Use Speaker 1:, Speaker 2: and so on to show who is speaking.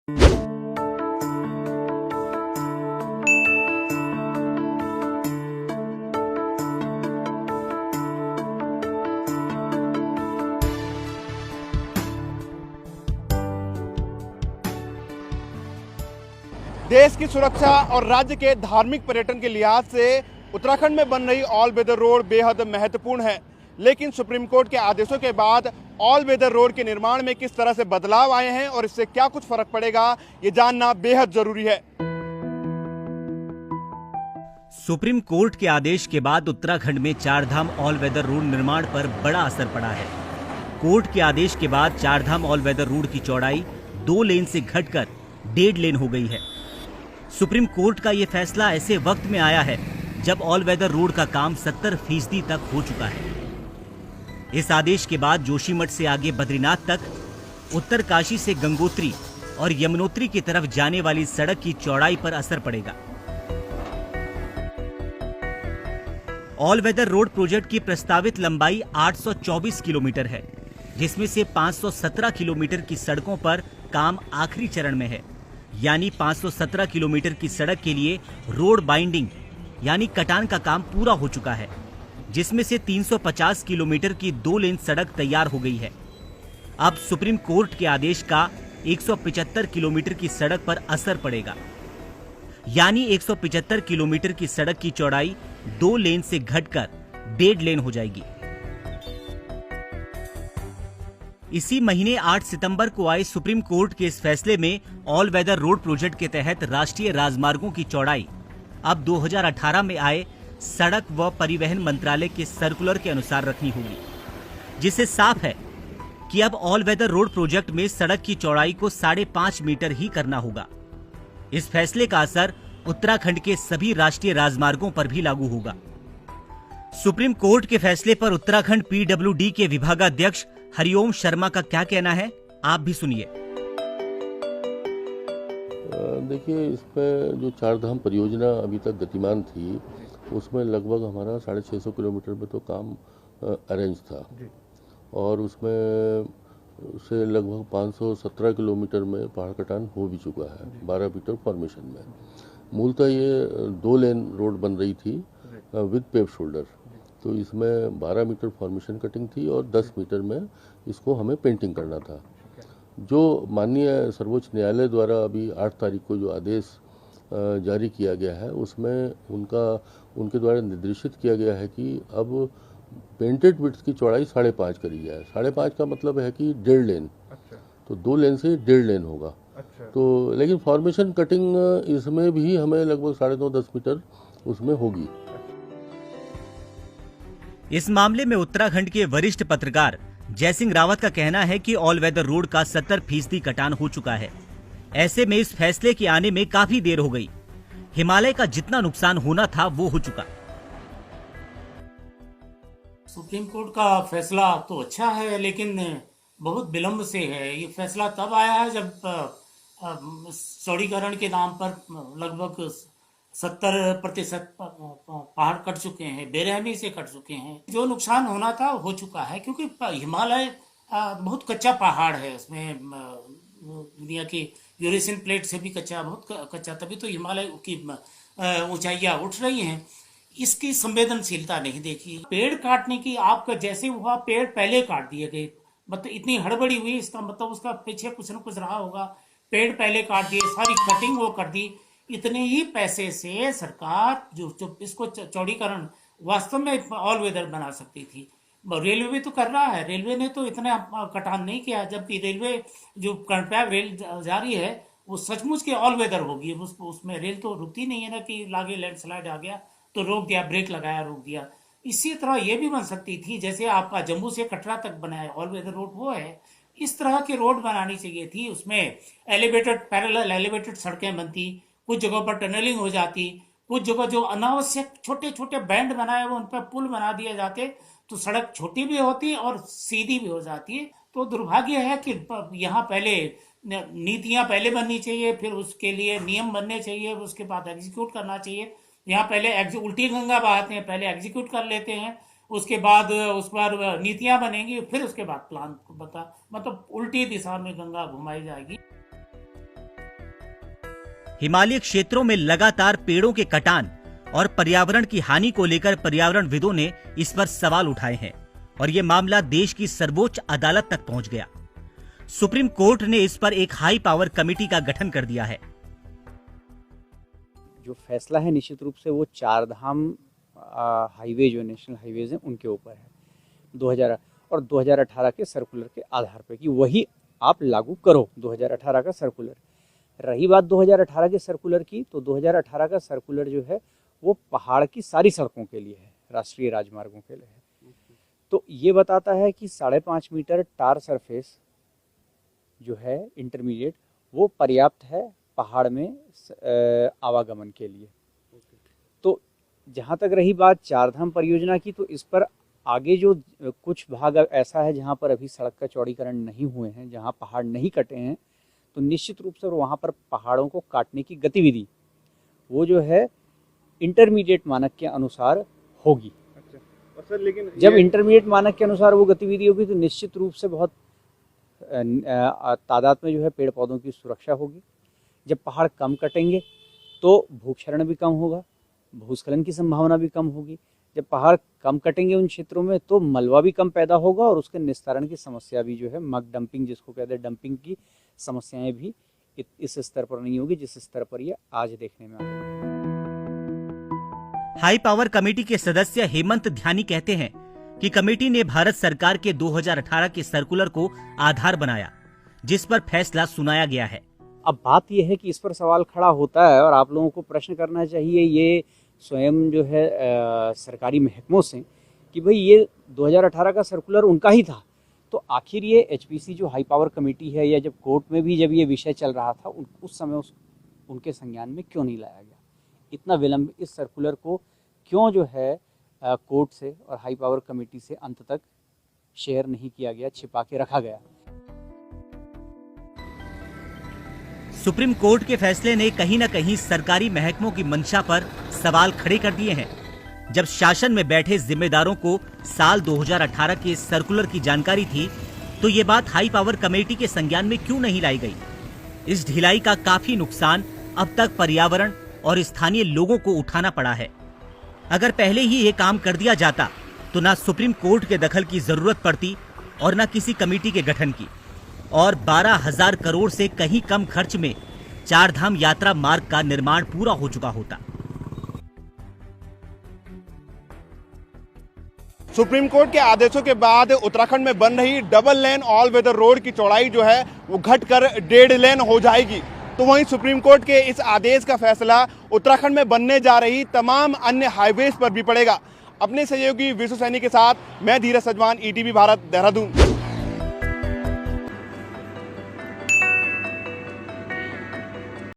Speaker 1: देश की सुरक्षा और राज्य के धार्मिक पर्यटन के लिहाज से उत्तराखंड में बन रही ऑल वेदर रोड बेहद महत्वपूर्ण है। लेकिन सुप्रीम कोर्ट के आदेशों के बाद ऑल वेदर रोड के निर्माण में किस तरह से बदलाव आए हैं और इससे क्या कुछ फर्क पड़ेगा, ये जानना बेहद जरूरी है।
Speaker 2: सुप्रीम कोर्ट के आदेश के बाद उत्तराखंड में चारधाम ऑल वेदर रोड निर्माण पर बड़ा असर पड़ा है। कोर्ट के आदेश के बाद चारधाम ऑल वेदर रोड की चौड़ाई 2 लेन से घटकर 1.5 लेन हो गई है। सुप्रीम कोर्ट का यह फैसला ऐसे वक्त में आया है जब ऑल वेदर रोड का काम 70% तक हो चुका है। इस आदेश के बाद जोशीमठ से आगे बद्रीनाथ तक, उत्तरकाशी से गंगोत्री और यमुनोत्री की तरफ जाने वाली सड़क की चौड़ाई पर असर पड़ेगा। ऑल वेदर रोड प्रोजेक्ट की प्रस्तावित लंबाई 824 किलोमीटर है, जिसमें से 517 किलोमीटर की सड़कों पर काम आखिरी चरण में है। यानी 517 किलोमीटर की सड़क के लिए रोड बाइंडिंग यानी कटान का काम पूरा हो चुका है, जिसमें से 350 किलोमीटर की 2 लेन सड़क तैयार हो गई है। अब सुप्रीम कोर्ट के आदेश का 175 किलोमीटर की सड़क पर असर पड़ेगा। यानी 175 किलोमीटर की सड़क की चौड़ाई 2 लेन से घटकर 1.5 लेन हो जाएगी। इसी महीने 8 सितंबर को आए सुप्रीम कोर्ट के इस फैसले में ऑल वेदर रोड प्रोजेक्ट के तहत राष्ट्रीय राजमार्गों की चौड़ाई अब 2018 में आए सड़क व परिवहन मंत्रालय के सर्कुलर के अनुसार रखनी होगी, जिससे साफ है कि अब ऑल वेदर रोड प्रोजेक्ट में सड़क की चौड़ाई को 5.5 मीटर ही करना होगा। इस फैसले का असर उत्तराखंड के सभी राष्ट्रीय राजमार्गों पर भी लागू होगा। सुप्रीम कोर्ट के फैसले पर उत्तराखंड पीडब्ल्यूडी के विभागाध्यक्ष हरिओम शर्मा का क्या कहना है, आप भी सुनिए।
Speaker 3: देखिए, इसमें जो चारधाम परियोजना अभी तक गतिमान थी, उसमें लगभग हमारा 650 किलोमीटर में तो काम अरेंज था और उसमें से लगभग 517 किलोमीटर में पहाड़ कटान हो भी चुका है 12 मीटर फॉर्मेशन में। मूलतः ये 2 लेन रोड बन रही थी विद पेव शोल्डर, तो इसमें 12 मीटर फॉर्मेशन कटिंग थी और 10 मीटर में इसको हमें पेंटिंग करना था। जो माननीय सर्वोच्च न्यायालय द्वारा अभी 8 तारीख को जो आदेश जारी किया गया है, उसमें उनके द्वारा निर्देशित किया गया है कि अब पेंटेड विड्थ की चौड़ाई 5.5 करी जाए। 5.5 का मतलब है कि 1.5 लेन। अच्छा। तो 2 लेन से 1.5 लेन होगा। अच्छा। तो लेकिन फॉर्मेशन कटिंग इसमें भी हमें लगभग 9.5-10 मीटर उसमें होगी।
Speaker 2: इस मामले में उत्तराखंड के वरिष्ठ पत्रकार जयसिंह रावत का कहना है कि ऑल वेदर रोड का 70% कटान हो चुका है। ऐसे में इस फैसले के आने में काफी देर हो गई। हिमालय का जितना नुकसान होना था वो हो चुका।
Speaker 4: सुप्रीम कोर्ट का फैसला तो अच्छा है, लेकिन बहुत विलंब से है। ये फैसला तब आया है जब चौड़ीकरण के नाम पर लगभग 70% पहाड़ कट चुके हैं, बेरहमी से कट चुके हैं। जो नुकसान होना था हो चुका है, क्योंकि हिमालय बहुत कच्चा पहाड़ है। उसमें दुनिया की यूरेशियन प्लेट से भी कच्चा, बहुत कच्चा, तभी तो हिमालय की ऊंचाइयां उठ रही हैं। इसकी संवेदनशीलता नहीं देखी। पेड़ काटने की आपका जैसे हुआ, पेड़ पहले काट दिए गए, मतलब इतनी हड़बड़ी हुई, इसका मतलब उसका पीछे कुछ न कुछ रहा होगा। पेड़ पहले काट दिए, सारी कटिंग वो कर दी। इतने ही पैसे से सरकार जो इसको चौड़ीकरण वास्तव में ऑल वेदर बना सकती थी। रेलवे भी तो कर रहा है, रेलवे ने तो इतना कटान नहीं किया, जबकि रेलवे जो कर्णप्रयाग रेल जा रही है वो सचमुच के ऑल वेदर होगी। उसमें रेल तो रुकती नहीं है ना कि लागे लैंडस्लाइड आ गया तो रोक दिया, ब्रेक लगाया, रोक दिया। इसी तरह ये भी बन सकती थी, जैसे आपका जम्मू से कटरा तक बनाया ऑल वेदर रोड वो है, इस तरह की रोड बनानी चाहिए थी। उसमें एलिवेटेड, पैरेलल एलिवेटेड सड़कें बनती, कुछ जगहों पर टनलिंग हो जाती, कुछ जगह जो अनावश्यक छोटे छोटे बैंड बनाए हुए उन पर पुल बना दिए जाते, तो सड़क छोटी भी होती और सीधी भी हो जाती है। तो दुर्भाग्य है कि यहाँ पहले नीतियां पहले बननी चाहिए, फिर उसके लिए नियम बनने चाहिए, उसके बाद एग्जीक्यूट करना चाहिए। यहाँ पहले उल्टी गंगा बहाते हैं, पहले एग्जीक्यूट कर लेते हैं, उसके बाद उस पर नीतियां बनेंगी, फिर उसके बाद प्लान मतलब उल्टी दिशा में गंगा घुमाई जाएगी।
Speaker 2: हिमालय क्षेत्रों में लगातार पेड़ों के कटान और पर्यावरण की हानि को लेकर पर्यावरणविदों ने इस पर सवाल उठाए हैं और ये मामला देश की सर्वोच्च अदालत तक पहुंच गया। सुप्रीम कोर्ट ने इस पर एक हाई पावर कमेटी का गठन कर दिया है।
Speaker 5: जो फैसला है निश्चित रूप से वो चार धाम हाईवे जो नेशनल हाईवेज हैं उनके ऊपर है 2018 के सर्कुलर के आधार पर कि वही आप लागू करो 2018 का सर्कुलर। रही बात 2018 के सर्कुलर की, तो 2018 का सर्कुलर जो है वो पहाड़ की सारी सड़कों के लिए है, राष्ट्रीय राजमार्गों के लिए है। तो ये बताता है कि 5.5 मीटर टार सरफेस जो है इंटरमीडिएट वो पर्याप्त है पहाड़ में आवागमन के लिए। तो जहाँ तक रही बात चारधाम परियोजना की, तो इस पर आगे जो कुछ भाग ऐसा है जहाँ पर अभी सड़क का चौड़ीकरण नहीं हुए हैं, जहाँ पहाड़ नहीं कटे हैं, तो निश्चित रूप से वहाँ पर पहाड़ों को काटने की गतिविधि वो जो है इंटरमीडिएट मानक के अनुसार होगी।
Speaker 1: अच्छा। सर लेकिन
Speaker 5: जब इंटरमीडिएट मानक के अनुसार वो गतिविधि होगी तो निश्चित रूप से बहुत तादाद में जो है पेड़ पौधों की सुरक्षा होगी। जब पहाड़ कम कटेंगे तो भूक्षरण भी कम होगा, भूस्खलन की संभावना भी कम होगी। जब पहाड़ कम कटेंगे उन क्षेत्रों में तो मलबा भी कम पैदा होगा और उसके निस्तारण की समस्या भी जो है मग डंपिंग जिसको कहते हैं, डंपिंग की समस्याएं भी इस स्तर पर नहीं होगी जिस स्तर पर ये आज देखने में आ रही है।
Speaker 2: हाई पावर कमेटी के सदस्य हेमंत ध्यानी कहते हैं कि कमेटी ने भारत सरकार के 2018 के सर्कुलर को आधार बनाया, जिस पर फैसला सुनाया गया है।
Speaker 5: अब बात यह है कि इस पर सवाल खड़ा होता है और आप लोगों को प्रश्न करना चाहिए ये स्वयं जो है सरकारी महकमों से कि भाई ये 2018 का सर्कुलर उनका ही था, तो आखिर ये एचपीसी जो हाई पावर कमेटी है या जब कोर्ट में भी जब ये विषय चल रहा था उस समय उनके संज्ञान में क्यों नहीं लाया गया? इतना विलंब इस सर्कुलर को क्यों जो है कोर्ट से और हाई पावर कमेटी से अंत तक शेयर नहीं किया गया, छिपा के रखा गया?
Speaker 2: सुप्रीम कोर्ट के फैसले ने कहीं न कहीं सरकारी महकमों की मंशा पर सवाल खड़े कर दिए हैं। जब शासन में बैठे जिम्मेदारों को साल 2018 के सर्कुलर की जानकारी थी, तो ये बात हाई पावर कमेटी के संज्ञान में क्यों नहीं लाई गई? इस ढिलाई का काफी नुकसान अब तक पर्यावरण और स्थानीय लोगों को उठाना पड़ा है। अगर पहले ही ये काम कर दिया जाता तो ना सुप्रीम कोर्ट के दखल की जरूरत पड़ती और ना किसी कमेटी के गठन की, और 12,000 करोड़ से कहीं कम खर्च में चारधाम यात्रा मार्ग का निर्माण पूरा हो चुका होता।
Speaker 1: सुप्रीम कोर्ट के आदेशों के बाद उत्तराखंड में बन रही double lane all weather road की चौड़ाई जो है वो घटकर 1.5 लेन हो जाएगी। तो वहीं सुप्रीम कोर्ट के इस आदेश का फैसला उत्तराखंड में बनने जा रही तमाम अन्य हाईवेज पर भी पड़ेगा। अपने सहयोगी विश्व सैनी के साथ मैं धीरज सजवान, ईटीवी भारत, देहरादून।